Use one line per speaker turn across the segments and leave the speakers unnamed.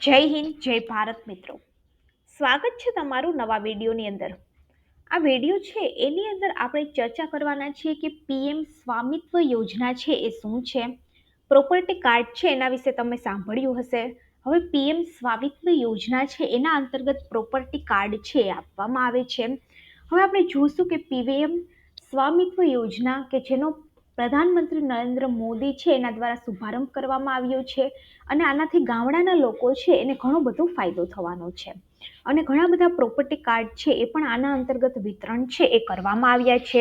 જય હિન્દ જય ભારત મિત્રો, સ્વાગત છે તમારું નવા વિડીયોની અંદર। આ વિડીયો છે એની અંદર આપણે ચર્ચા કરવાના છીએ કે પીએમ સ્વામિત્વ યોજના છે એ શું છે। પ્રોપર્ટી કાર્ડ છે એના વિશે તમે સાંભળ્યું હશે। હવે પીએમ સ્વામિત્વ યોજના છે એના અંતર્ગત પ્રોપર્ટી કાર્ડ છે એ આપવામાં આવે છે। હવે આપણે જોઈશું કે પીએમ સ્વામિત્વ યોજના કે જેનો પ્રધાનમંત્રી નરેન્દ્ર મોદી છે એના દ્વારા શુભારંભ કરવામાં આવ્યો છે અને આનાથી ગામડાના લોકો છે એને ઘણો બધો ફાયદો થવાનો છે અને ઘણા બધા પ્રોપર્ટી કાર્ડ છે એ પણ આના અંતર્ગત વિતરણ છે એ કરવામાં આવ્યા છે।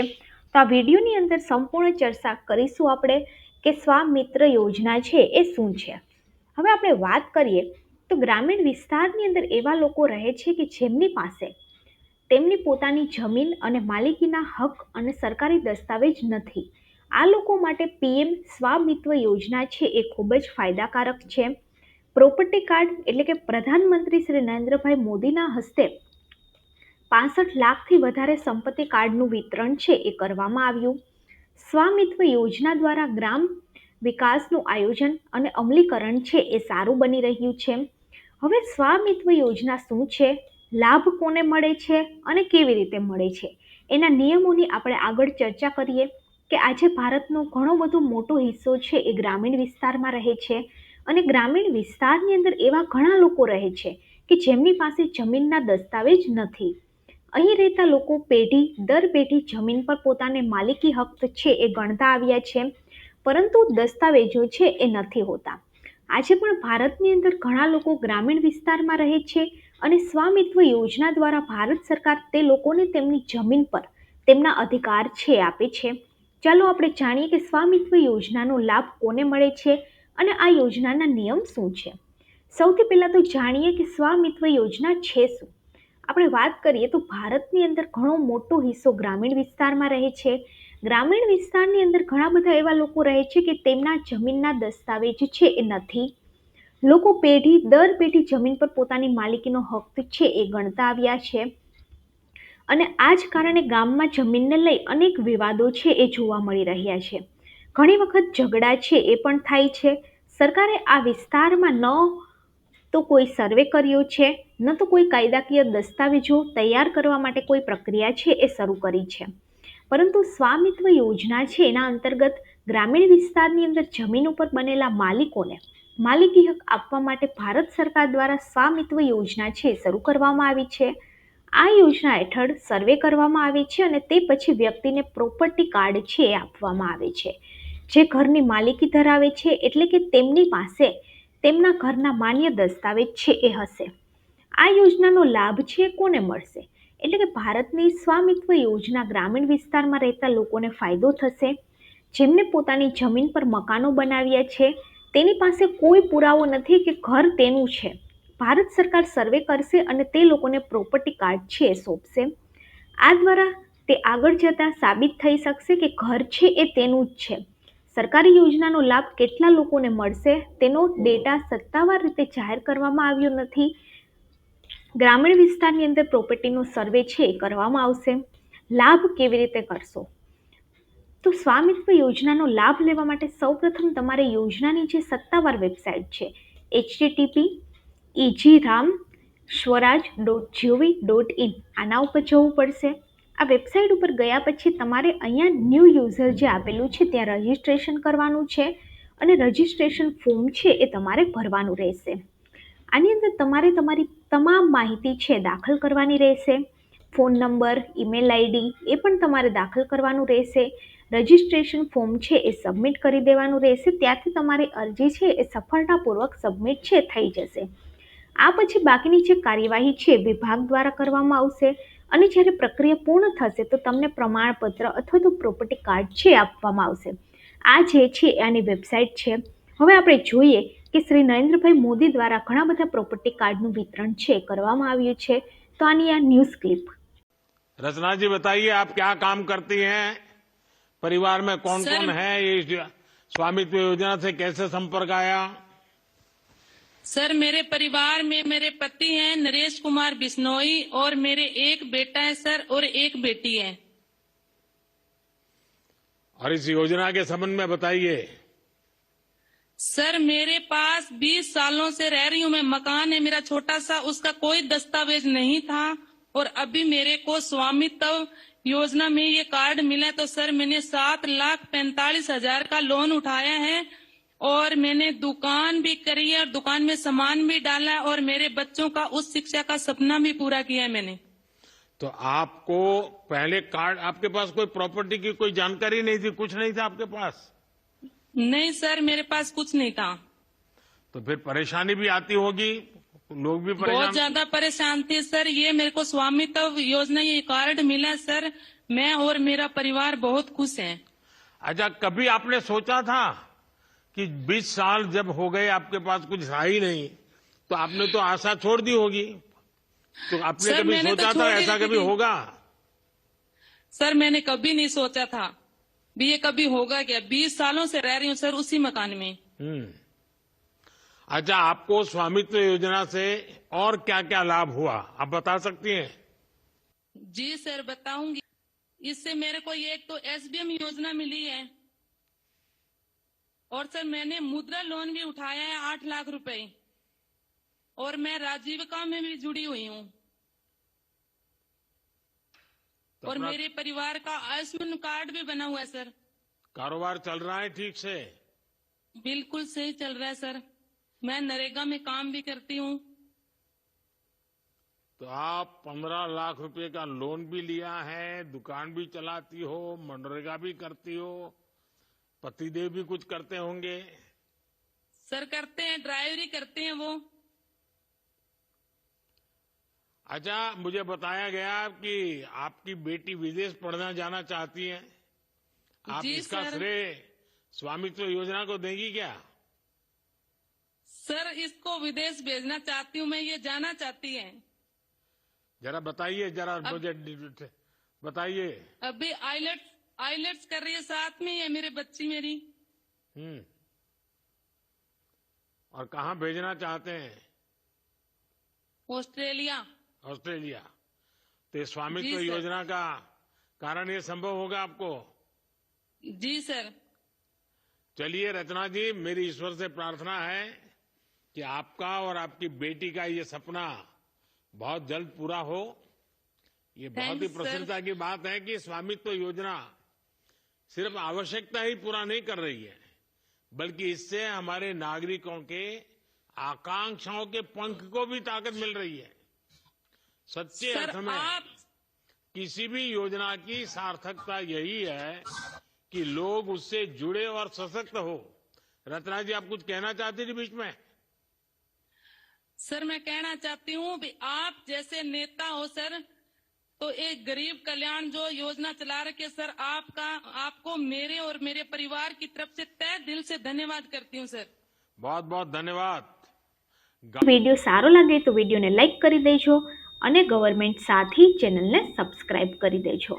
તો આ વિડીયોની અંદર સંપૂર્ણ ચર્ચા કરીશું આપણે કે સ્વામિત્ર યોજના છે એ શું છે। હવે આપણે વાત કરીએ તો ગ્રામીણ વિસ્તારની અંદર એવા લોકો રહે છે કે જેમની પાસે તેમની પોતાની જમીન અને માલિકીના હક અને સરકારી દસ્તાવેજ નથી। આ લોકો માટે પીએમ સ્વામિત્વ યોજના છે એ ખૂબ જ ફાયદાકારક છે। પ્રોપર્ટી કાર્ડ એટલે કે પ્રધાનમંત્રી શ્રી નરેન્દ્રભાઈ મોદીના હસ્તે 65 લાખથી વધારે સંપત્તિ કાર્ડનું વિતરણ છે એ કરવામાં આવ્યું। સ્વામિત્વ યોજના દ્વારા ગ્રામ વિકાસનું આયોજન અને અમલીકરણ છે એ સારું બની રહ્યું છે। હવે સ્વામિત્વ યોજના શું છે, લાભ કોને મળે છે અને કેવી રીતે મળે છે, એના નિયમોની આપણે આગળ ચર્ચા કરીએ કે આજે ભારતનો ઘણો બધો મોટો હિસ્સો છે એ ગ્રામીણ વિસ્તારમાં રહે છે અને ગ્રામીણ વિસ્તારની અંદર એવા ઘણા લોકો રહે છે કે જેમની પાસે જમીનના દસ્તાવેજ નથી। અહીં રહેતા લોકો પેઢી દર પેઢી જમીન પર પોતાને માલિકી હક છે એ ગણતા આવ્યા છે, પરંતુ દસ્તાવેજો છે એ નથી હોતા। આજે પણ ભારતની અંદર ઘણા લોકો ગ્રામીણ વિસ્તારમાં રહે છે અને સ્વામિત્વ યોજના દ્વારા ભારત સરકાર તે લોકોને તેમની જમીન પર તેમના અધિકાર છે આપે છે। ચાલો આપણે જાણીએ કે સ્વામિત્વ યોજનાનો લાભ કોને મળે છે અને આ યોજનાના નિયમ શું છે। સૌથી પહેલા તો જાણીએ કે સ્વામિત્વ યોજના છે શું। આપણે વાત કરીએ તો ભારતની અંદર ઘણો મોટો હિસ્સો ગ્રામીણ વિસ્તારમાં રહે છે। ગ્રામીણ વિસ્તારની અંદર ઘણા બધા એવા લોકો રહે છે કે તેમના જમીનના દસ્તાવેજ છે એ નથી। લોકો પેઢી દર પેઢી જમીન પર પોતાની માલિકીનો હક છે એ ગણતા આવ્યા છે અને આ જ કારણે ગામમાં જમીનને લઈ અનેક વિવાદો છે એ જોવા મળી રહ્યા છે। ઘણી વખત ઝઘડા છે એ પણ થાય છે। સરકારે આ વિસ્તારમાં ન તો કોઈ સર્વે કર્યો છે, ન તો કોઈ કાયદાકીય દસ્તાવેજો તૈયાર કરવા માટે કોઈ પ્રક્રિયા છે એ શરૂ કરી છે, પરંતુ સ્વામિત્વ યોજના છે એના અંતર્ગત ગ્રામીણ વિસ્તારની અંદર જમીન ઉપર બનેલા માલિકોને માલિકી હક આપવા માટે ભારત સરકાર દ્વારા સ્વામિત્વ યોજના છે શરૂ કરવામાં આવી છે। આ યોજના હેઠળ સર્વે કરવામાં આવે છે અને તે પછી વ્યક્તિને પ્રોપર્ટી કાર્ડ છે એ આપવામાં આવે છે। જે ઘરની માલિકી ધરાવે છે એટલે કે તેમની પાસે તેમના ઘરના માન્ય દસ્તાવેજ છે એ હશે। આ યોજનાનો લાભ છે કોને મળશે, એટલે કે ભારતની સ્વામિત્વ યોજના ગ્રામીણ વિસ્તારમાં રહેતા લોકોને ફાયદો થશે। જેમને પોતાની જમીન પર મકાનો બનાવ્યા છે તેની પાસે કોઈ પુરાવો નથી કે ઘર તેનું છે, ભારત સરકાર સર્વે કરશે અને તે લોકોને પ્રોપર્ટી કાર્ડ છે એ સોંપશે। આ દ્વારા તે આગળ જતાં સાબિત થઈ શકશે કે ઘર છે એ તેનું જ છે। સરકારી યોજનાનો લાભ કેટલા લોકોને મળશે તેનો ડેટા સત્તાવાર રીતે જાહેર કરવામાં આવ્યો નથી। ગ્રામીણ વિસ્તારની અંદર પ્રોપર્ટીનો સર્વે છે એ કરવામાં આવશે। લાભ કેવી રીતે કરશો, તો સ્વામિત્વ યોજનાનો લાભ લેવા માટે સૌપ્રથમ તમારે યોજનાની જે સત્તાવાર વેબસાઇટ છે http://egram.swaraj.gov.in આના ઉપર જવું પડશે। આ વેબસાઇટ ઉપર ગયા પછી તમારે અહીંયા ન્યૂ યુઝર જે આપેલું છે ત્યાં રજિસ્ટ્રેશન કરવાનું છે અને રજિસ્ટ્રેશન ફોર્મ છે એ તમારે ભરવાનું રહેશે। આની અંદર તમારે તમારી તમામ માહિતી છે દાખલ કરવાની રહેશે। Phone number, email ID A પણ તમારે દાખલ કરવાનું રહેશે। રજિસ્ટ્રેશન ફોર્મ છે એ સબમિટ કરી દેવાનું રહેશે। ત્યાંથી તમારી અરજી છે એ સફળતાપૂર્વક સબમિટ છે થઈ જશે। આ પછી બાકીની જે કાર્યવાહી છે વિભાગ દ્વારા કરવામાં આવશે અને જ્યારે પ્રક્રિયા પૂર્ણ થશે તો તમને પ્રમાણપત્ર અથવા તો પ્રોપર્ટી કાર્ડ છે આપવામાં આવશે। આ જે છે આની વેબસાઇટ છે। હવે આપણે જોઈએ કે શ્રી નરેન્દ્રભાઈ મોદી દ્વારા ઘણા બધા પ્રોપર્ટી કાર્ડનું વિતરણ છે કરવામાં આવ્યું છે। તો આની આ ન્યૂઝ ક્લિપ।
रचना जी बताइए, आप क्या काम करती हैं, परिवार में कौन
सर,
कौन है, ये स्वामित्व योजना से कैसे संपर्क आया?
सर मेरे परिवार में मेरे पति हैं नरेश कुमार बिश्नोई और मेरे एक बेटा है सर और एक बेटी है।
और इस योजना के संबंध में बताइए।
सर मेरे पास 20 सालों से रह रही हूँ मैं। मकान है मेरा छोटा सा, उसका कोई दस्तावेज नहीं था और अभी मेरे को स्वामित्व योजना में ये कार्ड मिला। तो सर मैंने 7,45,000 का लोन उठाया है और मैंने दुकान भी करी है और दुकान में सामान भी डाला है और मेरे बच्चों का उच्च शिक्षा का सपना भी पूरा किया है मैंने।
तो आपको पहले कार्ड, आपके पास कोई प्रॉपर्टी की कोई जानकारी नहीं थी, कुछ नहीं था आपके पास?
नहीं सर, मेरे पास कुछ नहीं था।
तो फिर परेशानी भी आती होगी, लोग भी
बहुत
परेशान।
ज्यादा परेशान थे सर। ये मेरे को स्वामित्व योजना ये कार्ड मिला सर, मैं और मेरा परिवार बहुत खुश हैं।
अच्छा, कभी आपने सोचा था कि 20 साल जब हो गए आपके पास कुछ रहा ही नहीं, तो आपने तो आशा छोड़ दी होगी? तो आपने
सर,
कभी
मैंने तो
सोचा था
छोड़ ही
ऐसा
दी
कभी
थी।
होगा?
सर मैंने कभी नहीं सोचा था भी ये कभी होगा क्या। 20 सालों से रह रही हूँ सर उसी मकान में।
अच्छा, आपको स्वामित्व योजना से और क्या क्या लाभ हुआ, आप बता सकती हैं?
जी सर बताऊंगी। इससे मेरे को ये एक तो SBM योजना मिली है और सर मैंने मुद्रा लोन भी उठाया है 8 लाख रुपए और मैं राजीविका में भी जुड़ी हुई हूँ और
अपना
मेरे परिवार का आयुष्मान कार्ड भी बना हुआ है सर।
कारोबार चल रहा है ठीक से?
बिल्कुल सही चल रहा है सर। मैं नरेगा में काम भी करती हूँ।
तो आप 15 लाख रुपए का लोन भी लिया है, दुकान भी चलाती हो, मनरेगा भी करती हो, पतिदेव भी कुछ करते होंगे?
सर करते हैं, ड्राइवरी करते हैं वो।
अच्छा, मुझे बताया गया कि आपकी बेटी विदेश पढ़ना जाना चाहती है, आप
जी
इसका
सर।
श्रेय स्वामित्व योजना को देंगी क्या?
सर इसको विदेश भेजना चाहती हूँ मैं, ये जाना चाहती है।
जरा बताइए, जरा मुझे बताइए।
अभी आइलेट्स कर रही है, साथ में ही है मेरे बच्ची मेरी।
और कहाँ भेजना चाहते हैं?
ऑस्ट्रेलिया।
ऑस्ट्रेलिया। तो ये स्वामित्व
जी सर।
योजना का कारण ये संभव होगा आपको?
जी सर।
चलिए रचना जी, मेरी ईश्वर से प्रार्थना है कि आपका और आपकी बेटी का ये सपना बहुत जल्द पूरा हो। ये बहुत ही
थैंक्स, सर।
प्रसन्नता की बात है कि स्वामित्व योजना सिर्फ आवश्यकता ही पूरा नहीं कर रही है, बल्कि इससे हमारे नागरिकों के आकांक्षाओं के पंख को भी ताकत मिल रही है। सच्चे
सर
अर्थ में
आप
किसी भी योजना की सार्थकता यही है कि लोग उससे जुड़े और सशक्त हो। रत्ना जी, आप कुछ कहना चाहती थी बीच में?
सर मैं कहना चाहती हूँ भी आप जैसे नेता हो सर, तो एक गरीब कल्याण जो योजना चला रखे सर, आपको मेरे और मेरे परिवार की तरफ से तहे दिल से धन्यवाद करती हूँ सर।
बहुत बहुत धन्यवाद।
વિડીયો સારો લાગે તો વિડીયોને લાઈક કરી દેજો અને ગવર્મેન્ટ સાથી ચેનલને સબસ્ક્રાઇબ કરી દેજો।